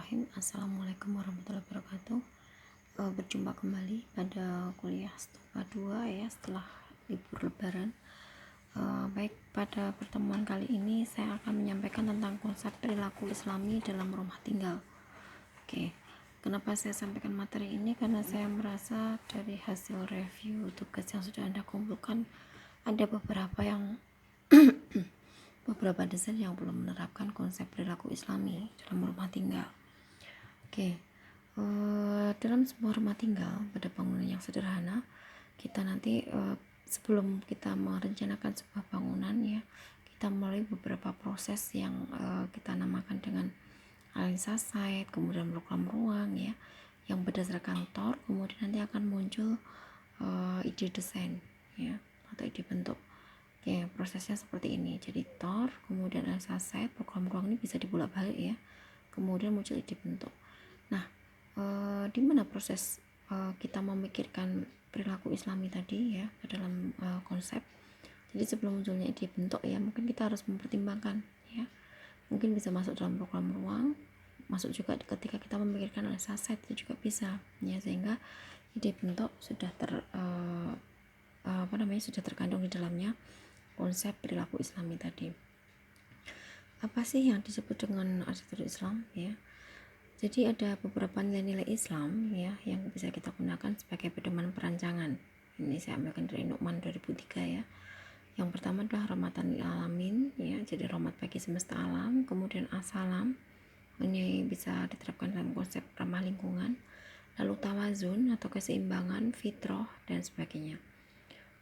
Bismillahirrahmanirrahim. Assalamualaikum warahmatullahi wabarakatuh. Berjumpa kembali pada kuliah Stupa 2 ya setelah libur lebaran. Baik, pada pertemuan kali ini saya akan menyampaikan tentang konsep perilaku islami dalam rumah tinggal. Oke, kenapa saya sampaikan materi ini? Karena saya merasa dari hasil review tugas yang sudah Anda kumpulkan ada beberapa desain yang belum menerapkan konsep perilaku islami dalam rumah tinggal. Oke, dalam sebuah rumah tinggal pada bangunan yang sederhana, kita nanti sebelum kita merencanakan sebuah bangunan ya, kita melalui beberapa proses yang kita namakan dengan analisa site, kemudian program ruang ya, yang berdasarkan TOR, kemudian nanti akan muncul ide desain ya atau ide bentuk. Oke, prosesnya seperti ini. Jadi TOR, kemudian analisa site, program ruang ini bisa dibolak-balik ya, kemudian muncul ide bentuk. Nah, di mana proses kita memikirkan perilaku islami tadi ya ke dalam konsep. Jadi sebelum munculnya ide bentuk ya, mungkin kita harus mempertimbangkan ya, mungkin bisa masuk dalam program ruang, masuk juga ketika kita memikirkan analisa site itu juga bisa ya, sehingga ide bentuk sudah sudah terkandung di dalamnya konsep perilaku islami tadi. Apa sih yang disebut dengan arsitektur Islam ya? Jadi ada beberapa nilai-nilai Islam ya yang bisa kita gunakan sebagai pedoman perancangan. Ini saya ambilkan dari Nu'man 2003 ya. Yang pertama adalah rahmatan lil alamin ya, jadi rahmat bagi semesta alam. Kemudian as-salam, ini bisa diterapkan dalam konsep ramah lingkungan. Lalu tawazun atau keseimbangan, fitrah dan sebagainya.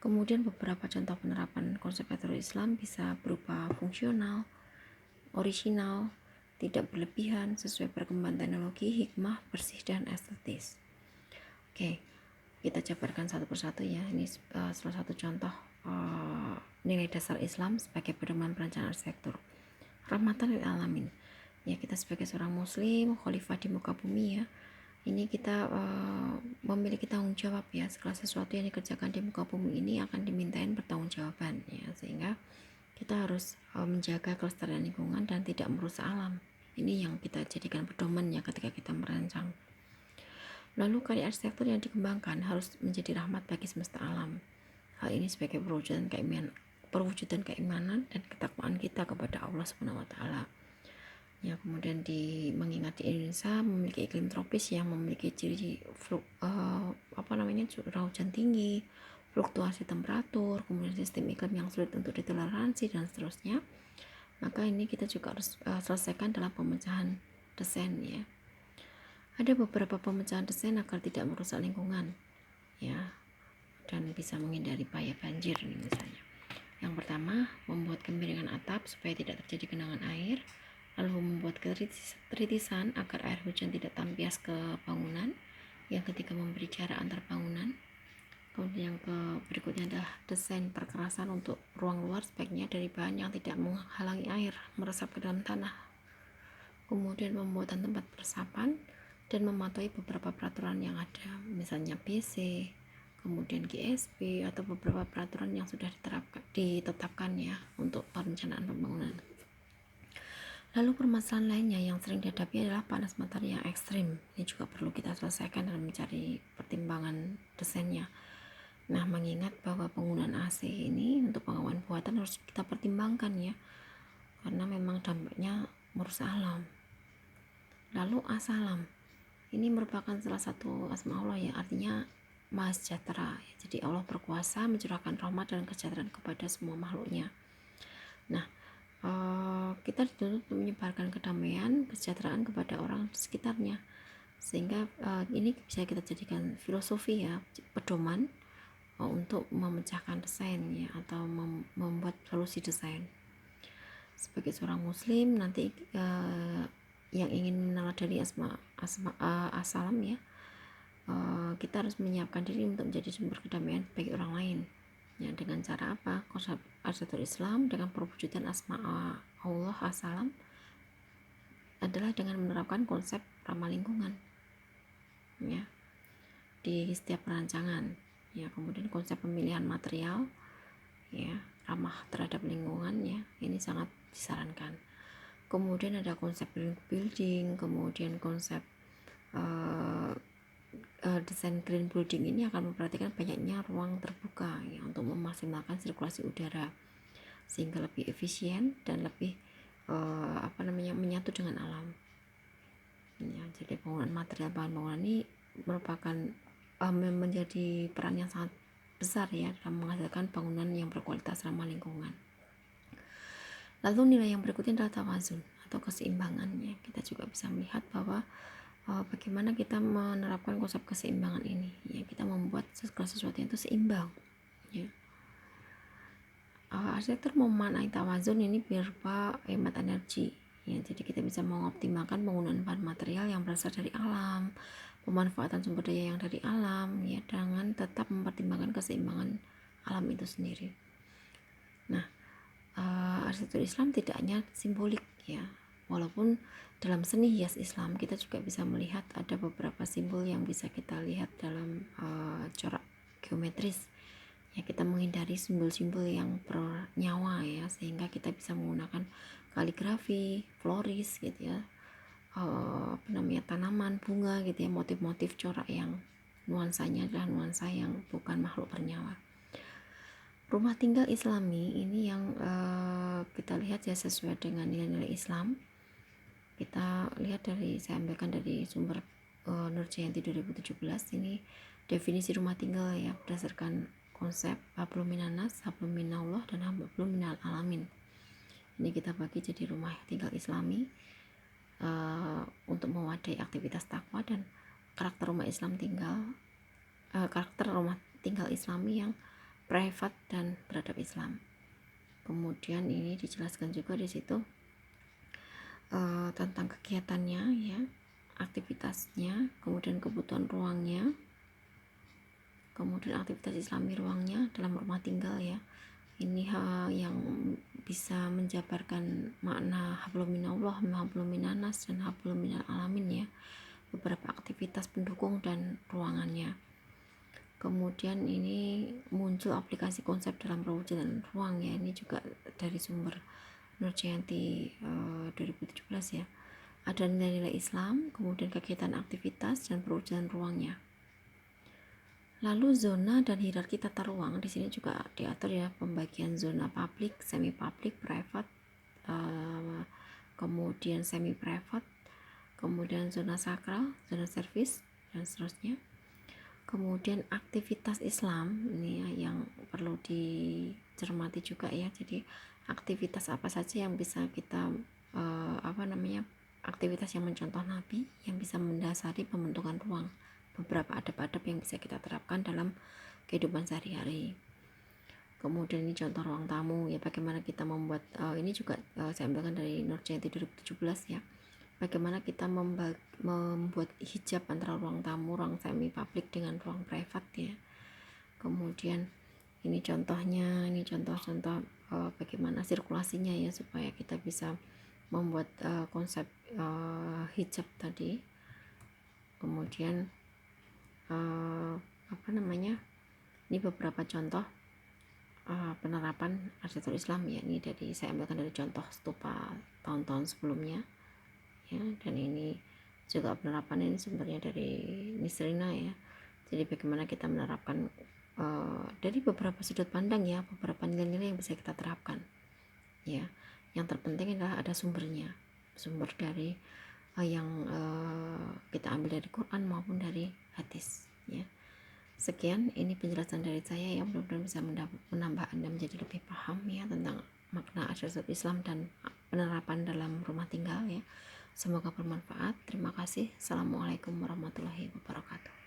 Kemudian beberapa contoh penerapan konsep arsitektur Islam bisa berupa fungsional, orisinal, tidak berlebihan, sesuai perkembangan teknologi, hikmah, bersih, dan estetis. Oke, kita jabarkan satu persatu ya. Ini salah satu contoh nilai dasar Islam sebagai pedoman perancangan arsitektur. Rahmatan lil alamin. Ya, kita sebagai seorang muslim, khalifah di muka bumi ya. Ini kita memiliki tanggung jawab ya. Segala sesuatu yang dikerjakan di muka bumi ini akan dimintain pertanggungjawaban ya, sehingga kita harus menjaga kelestarian lingkungan dan tidak merusak alam. Ini yang kita jadikan pedoman ya ketika kita merancang. Lalu karya arsitektur yang dikembangkan harus menjadi rahmat bagi semesta alam. Hal ini sebagai perwujudan keimanan dan ketakwaan kita kepada Allah Subhanahu wa taala. Ya, kemudian mengingat di Indonesia memiliki iklim tropis yang memiliki ciri curah hujan tinggi, fluktuasi temperatur, kemudian sistem iklim yang sulit untuk ditoleransi dan seterusnya. Maka ini kita juga harus selesaikan dalam pemecahan desain ya. Ada beberapa pemecahan desain agar tidak merusak lingkungan ya, dan bisa menghindari bahaya banjir ini misalnya. Yang pertama, membuat kemiringan atap supaya tidak terjadi genangan air, lalu membuat keritisan agar air hujan tidak tampias ke bangunan. Yang ketiga, memberi jarak antar bangunan. Kemudian yang berikutnya adalah desain perkerasan untuk ruang luar, sebaiknya dari bahan yang tidak menghalangi air meresap ke dalam tanah. Kemudian pembuatan tempat peresapan dan mematuhi beberapa peraturan yang ada, misalnya BC, kemudian GSP atau beberapa peraturan yang sudah ditetapkan ya untuk perencanaan pembangunan. Lalu permasalahan lainnya yang sering dihadapi adalah panas matahari yang ekstrim. Ini juga perlu kita selesaikan dalam mencari pertimbangan desainnya. Nah, mengingat bahwa penggunaan AC ini untuk pengawaan buatan harus kita pertimbangkan ya, karena memang dampaknya merusak alam. Lalu as-salam, ini merupakan salah satu asma Allah ya, artinya Maha Sejahtera. Jadi Allah berkuasa mencurahkan rahmat dan kesejahteraan kepada semua makhluknya. Nah, kita dituntut untuk menyebarkan kedamaian, kesejahteraan kepada orang di sekitarnya, sehingga ini bisa kita jadikan filosofi ya, pedoman untuk memecahkan desain ya, atau membuat solusi desain. Sebagai seorang muslim nanti yang ingin meneladani as-salam ya, kita harus menyiapkan diri untuk menjadi sumber kedamaian bagi orang lain ya, dengan cara apa? Konsep arsitektur Islam dengan perwujudan asma Allah as-salam adalah dengan menerapkan konsep ramah lingkungan ya di setiap perancangan ya. Kemudian konsep pemilihan material ya ramah terhadap lingkungan ya, ini sangat disarankan. Kemudian ada konsep green building, kemudian konsep desain green building ini akan memperhatikan banyaknya ruang terbuka ya, untuk memaksimalkan sirkulasi udara sehingga lebih efisien dan lebih menyatu dengan alam ya. Jadi penggunaan material bahan bangunan ini merupakan menjadi peran yang sangat besar ya dalam menghasilkan bangunan yang berkualitas ramah lingkungan. Lalu nilai yang berikutnya adalah tawazun atau keseimbangannya. Kita juga bisa melihat bahwa bagaimana kita menerapkan konsep keseimbangan ini ya, kita membuat segala sesuatu yang itu seimbang ya. Arsitektur memaknai tawazun ini berupa hemat energi ya, jadi kita bisa mengoptimalkan penggunaan bahan material yang berasal dari alam, pemanfaatan sumber daya yang dari alam ya, dengan tetap mempertimbangkan keseimbangan alam itu sendiri. Nah, arsitektur Islam tidak hanya simbolik ya, walaupun dalam seni hias Islam kita juga bisa melihat ada beberapa simbol yang bisa kita lihat dalam corak geometris ya. Kita menghindari simbol-simbol yang bernyawa ya, sehingga kita bisa menggunakan kaligrafi, floris gitu ya, tanaman, bunga gitu ya, motif-motif corak yang nuansanya adalah nuansa yang bukan makhluk bernyawa. Rumah tinggal Islami ini yang kita lihat ya sesuai dengan nilai-nilai Islam. Kita lihat saya ambilkan dari sumber Nurjayanti 2017 ini definisi rumah tinggal ya, berdasarkan konsep hablum minanas, hablum minallah, dan hablum minal alamin. Ini kita bagi jadi rumah tinggal Islami untuk mewadai aktivitas takwa dan karakter rumah tinggal Islami yang private dan beradab Islam. Kemudian ini dijelaskan juga di situ tentang kegiatannya ya, aktivitasnya, kemudian kebutuhan ruangnya, kemudian aktivitas Islami ruangnya dalam rumah tinggal ya. Ini yang bisa menjabarkan makna hablum minallah, hablum minanas, dan hablum minal alamin ya, beberapa aktivitas pendukung dan ruangannya. Kemudian ini muncul aplikasi konsep dalam perwujudan ruang ya, ini juga dari sumber Nurjayanti 2017 ya. Ada nilai-nilai Islam, kemudian kegiatan aktivitas dan perwujudan ruangnya. Lalu zona dan hierarki tata ruang di sini juga diatur ya, pembagian zona publik, semi publik, private, kemudian semi private, kemudian zona sakral, zona service, dan seterusnya. Kemudian aktivitas Islam ini ya, yang perlu dicermati juga ya. Jadi aktivitas apa saja yang bisa kita aktivitas yang mencontoh Nabi yang bisa mendasari pembentukan ruang, beberapa adab-adab yang bisa kita terapkan dalam kehidupan sehari-hari. Kemudian ini contoh ruang tamu ya, bagaimana kita membuat ini juga saya ambilkan dari Nurjayanti 2017 ya, bagaimana kita membuat hijab antara ruang tamu, ruang semi publik dengan ruang private ya. Kemudian ini contohnya, ini contoh-contoh bagaimana sirkulasinya ya, supaya kita bisa membuat konsep hijab tadi. Kemudian ini beberapa contoh penerapan arsitektur Islam ya, ini saya ambilkan dari contoh stupa tahun-tahun sebelumnya ya, dan ini juga penerapan ini sumbernya dari Nisrina ya. Jadi bagaimana kita menerapkan dari beberapa sudut pandang ya, beberapa nilai-nilai yang bisa kita terapkan ya. Yang terpenting adalah ada sumbernya, sumber dari yang kita ambil dari Quran maupun dari hadis ya. Sekian, ini penjelasan dari saya yang mudah-mudahan bisa menambah Anda menjadi lebih paham ya tentang makna arsitektur Islam dan penerapan dalam rumah tinggal ya. Semoga bermanfaat. Terima kasih. Assalamualaikum warahmatullahi wabarakatuh.